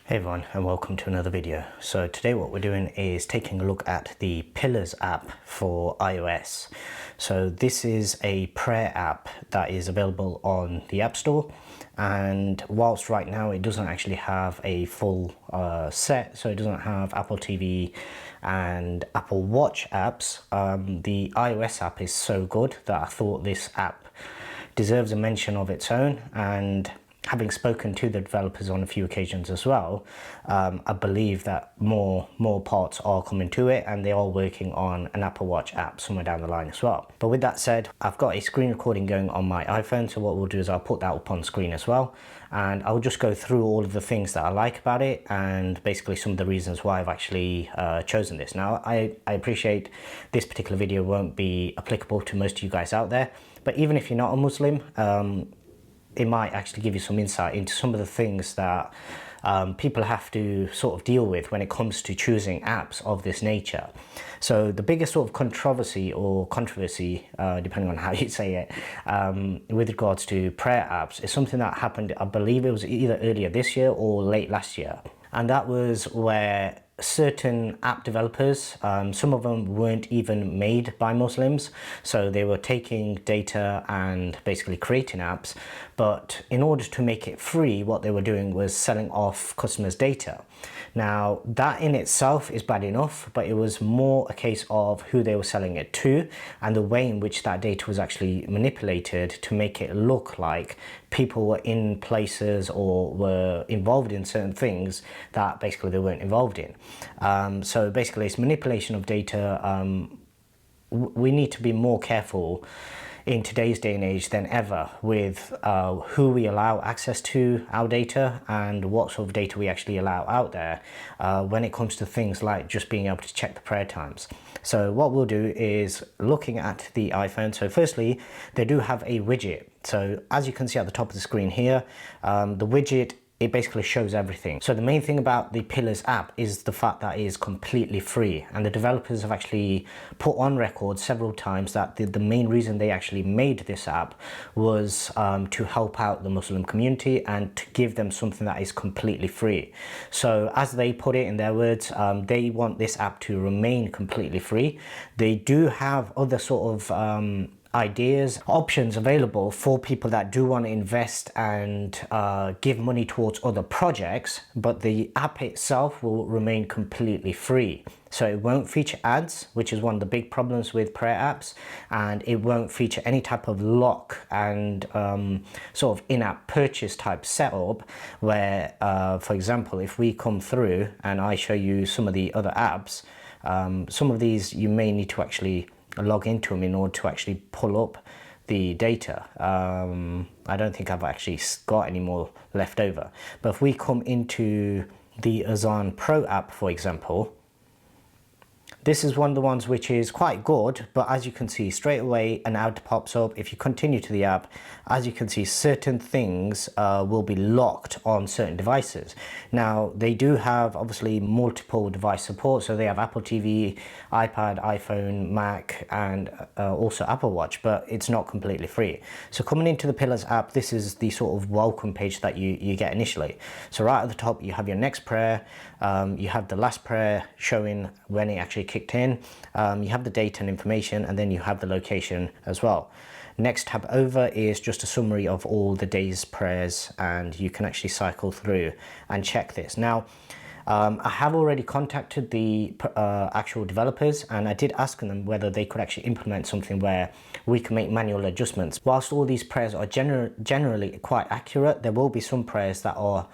Hey everyone, and welcome to another video. So today what we're doing is taking a look at the Pillars app for iOS. So this is a prayer app that is available on the App Store, and whilst right now it doesn't actually have a full set, so it doesn't have Apple TV and Apple Watch apps, the iOS app is so good that I thought this app deserves a mention of its own. And having spoken to the developers on a few occasions as well, I believe that more parts are coming to it, and they are working on an Apple Watch app somewhere down the line as well. But with that said, I've got a screen recording going on my iPhone, so what we'll do is I'll put that up on screen as well, and I'll just go through all of the things that I like about it and basically some of the reasons why I've actually chosen this. Now, I appreciate this particular video won't be applicable to most of you guys out there, but even if you're not a Muslim, it might actually give you some insight into some of the things that people have to sort of deal with when it comes to choosing apps of this nature. So the biggest sort of controversy, depending on how you say it, with regards to prayer apps is something that happened, I believe it was either earlier this year or late last year. And that was where certain app developers, some of them weren't even made by Muslims, so they were taking data and basically creating apps, but in order to make it free, what they were doing was selling off customers' data. Now, that in itself is bad enough, but it was more a case of who they were selling it to and the way in which that data was actually manipulated to make it look like people were in places or were involved in certain things that basically they weren't involved in. So basically it's manipulation of data. We need to be more careful in today's day and age than ever with who we allow access to our data and what sort of data we actually allow out there when it comes to things like just being able to check the prayer times. So what we'll do is looking at the iPhone. So firstly, they do have a widget. So as you can see at the top of the screen here, the widget, it basically shows everything. So the main thing about the Pillars app is the fact that it is completely free, and the developers have actually put on record several times that the main reason they actually made this app was to help out the Muslim community and to give them something that is completely free. So as they put it in their words, they want this app to remain completely free. They do have other sort of options available for people that do want to invest and give money towards other projects, but the app itself will remain completely free. So it won't feature ads, which is one of the big problems with prayer apps, and it won't feature any type of lock and sort of in-app purchase type setup where, for example, if we come through and I show you some of the other apps, some of these you may need to actually log into them in order to actually pull up the data. I don't think I've actually got any more left over. But if we come into the Azan Pro app, for example, this is one of the ones which is quite good, but as you can see straight away an ad pops up. If you continue to the app, as you can see, certain things will be locked on certain devices. Now, they do have obviously multiple device support, so they have Apple TV, iPad, iPhone, Mac, and also Apple Watch, but it's not completely free. So coming into the Pillars app, this is the sort of welcome page that you get initially. So right at the top, you have your next prayer, you have the last prayer showing when it actually kicked in, you have the date and information, and then you have the location as well. Next tab over is just a summary of all the day's prayers, and you can actually cycle through and check this. Now, I have already contacted the actual developers, and I did ask them whether they could actually implement something where we can make manual adjustments. Whilst all these prayers are generally quite accurate, there will be some prayers that are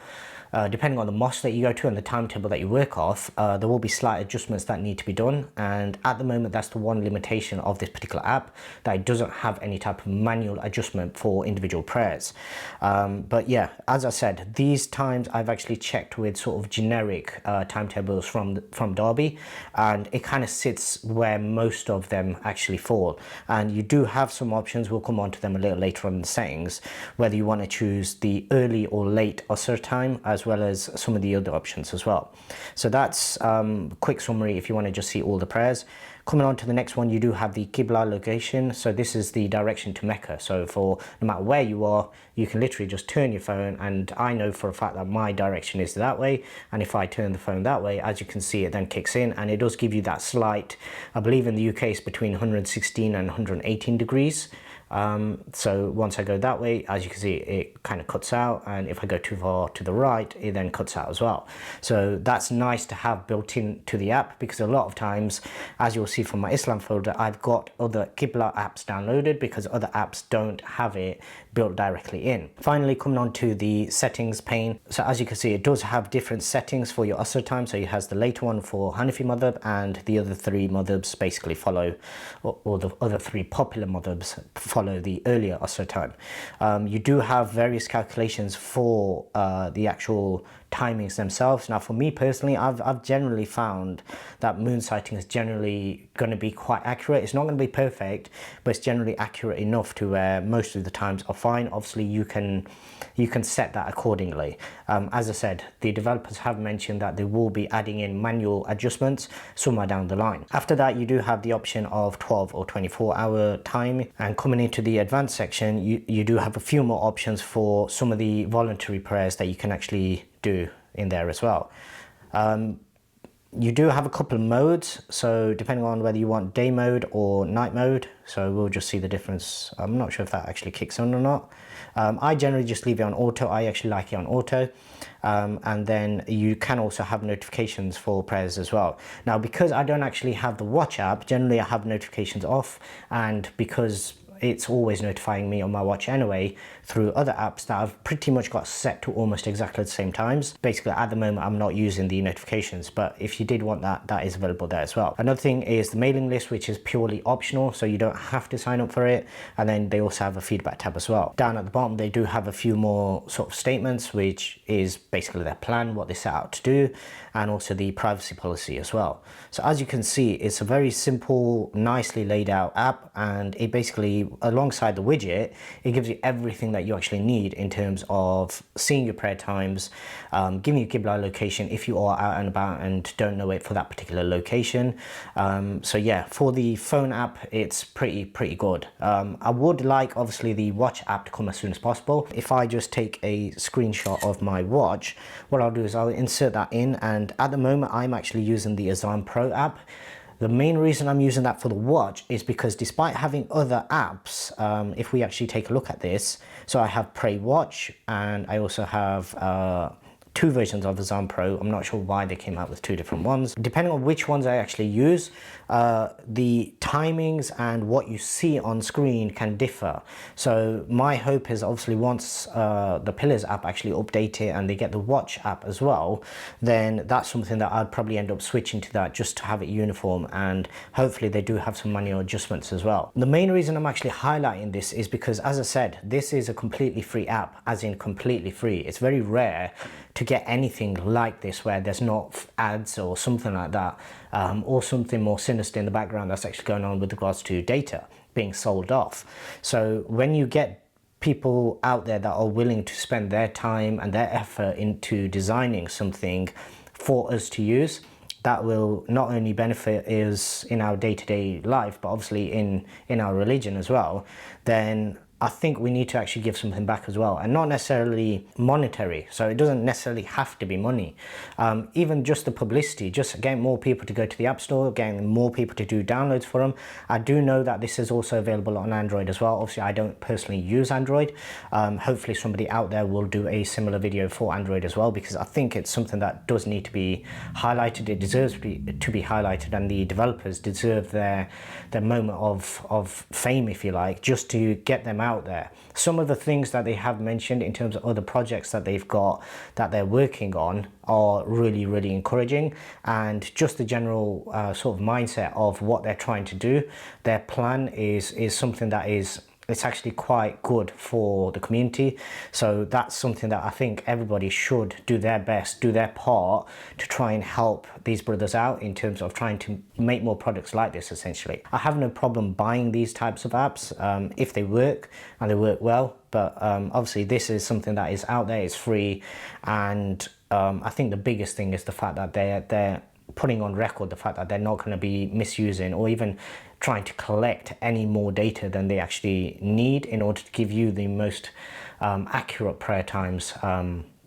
depending on the mosque that you go to and the timetable that you work off, there will be slight adjustments that need to be done. And at the moment, that's the one limitation of this particular app, that it doesn't have any type of manual adjustment for individual prayers. But yeah, as I said, these times I've actually checked with sort of generic timetables from Derby, and it kind of sits where most of them actually fall. And you do have some options, we'll come on to them a little later on in the settings, whether you want to choose the early or late Usr time, as well as some of the other options as well. So that's a quick summary if you want to just see all the prayers. Coming on to the next one, you do have the Qibla Location. So this is the direction to Mecca. So for no matter where you are, you can literally just turn your phone, and I know for a fact that my direction is that way, and if I turn the phone that way, as you can see, it then kicks in, and it does give you that slight, I believe in the UK it's between 116 and 118 degrees. So once I go that way, as you can see, it kind of cuts out, and if I go too far to the right, it then cuts out as well. So that's nice to have built into the app, because a lot of times, as you'll see from my Islam folder, I've got other Qibla apps downloaded because other apps don't have it built directly in. Finally, coming on to the settings pane. So as you can see, it does have different settings for your Asr time. So it has the later one for Hanafi madhab, and the other three madhabs basically follow, or the other three popular madhabs follow the earlier Asr time. You do have various calculations for the actual timings themselves. Now for me personally, I've generally found that moon sighting is generally going to be quite accurate. It's not going to be perfect, but it's generally accurate enough to where most of the times are fine. Obviously you can set that accordingly. As I said, the developers have mentioned that they will be adding in manual adjustments somewhere down the line. After that, you do have the option of 12 or 24-hour time, and coming into the advanced section, you do have a few more options for some of the voluntary prayers that you can actually do in there as well. You do have a couple of modes, so depending on whether you want day mode or night mode, so we'll just see the difference. I'm not sure if that actually kicks on or not. I generally just leave it on auto. I actually like it on auto. And then you can also have notifications for prayers as well. Now, because I don't actually have the watch app, generally I have notifications off, and because it's always notifying me on my watch anyway through other apps that I've pretty much got set to almost exactly the same times. Basically, at the moment, I'm not using the notifications, but if you did want that, that is available there as well. Another thing is the mailing list, which is purely optional, so you don't have to sign up for it. And then they also have a feedback tab as well. Down at the bottom, they do have a few more sort of statements, which is basically their plan, what they set out to do, and also the privacy policy as well. So as you can see, it's a very simple, nicely laid out app, and it basically, alongside the widget, it gives you everything that you actually need in terms of seeing your prayer times, giving you Qibla location if you are out and about and don't know it for that particular location. So yeah, for the phone app, it's pretty good. I would like, obviously, the watch app to come as soon as possible. If I just take a screenshot of my watch, what I'll do is I'll insert that in, and at the moment I'm actually using the Azan Pro app. The main reason I'm using that for the watch is because despite having other apps, if we actually take a look at this, so I have Pray Watch, and I also have two versions of Azan Pro. I'm not sure why they came out with two different ones. Depending on which ones I actually use, the timings and what you see on screen can differ. So my hope is, obviously, once the Pillars app actually update it and they get the watch app as well, then that's something that I'd probably end up switching to that just to have it uniform, and hopefully they do have some manual adjustments as well. The main reason I'm actually highlighting this is because, as I said, this is a completely free app, as in completely free. It's very rare to get anything like this where there's not ads or something like that, or something more sinister in the background that's actually going on with regards to data being sold off. So when you get people out there that are willing to spend their time and their effort into designing something for us to use, that will not only benefit us in our day-to-day life, but obviously in our religion as well, then I think we need to actually give something back as well, and not necessarily monetary. So it doesn't necessarily have to be money. Even just the publicity, just getting more people to go to the App Store, getting more people to do downloads for them. I do know that this is also available on Android as well. Obviously, I don't personally use Android. Hopefully somebody out there will do a similar video for Android as well, because I think it's something that does need to be highlighted. It deserves to be highlighted, and the developers deserve their moment of fame, if you like, just to get them out there. Some of the things that they have mentioned in terms of other projects that they've got that they're working on are really encouraging, and just the general sort of mindset of what they're trying to do, their plan is something that it's actually quite good for the community. So that's something that I think everybody should do their best, do their part to try and help these brothers out in terms of trying to make more products like this, essentially. I have no problem buying these types of apps if they work and they work well, but obviously this is something that is out there, it's free, and I think the biggest thing is the fact that they're putting on record the fact that they're not going to be misusing or even trying to collect any more data than they actually need in order to give you the most accurate prayer times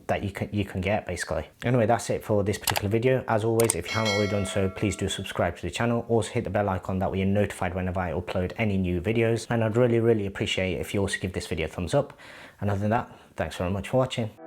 that you can get, basically. Anyway, that's it for this particular video. As always, if you haven't already done so, please do subscribe to the channel. Also hit the bell icon, that way you're notified whenever I upload any new videos. And I'd really appreciate it if you also give this video a thumbs up. And other than that, thanks very much for watching.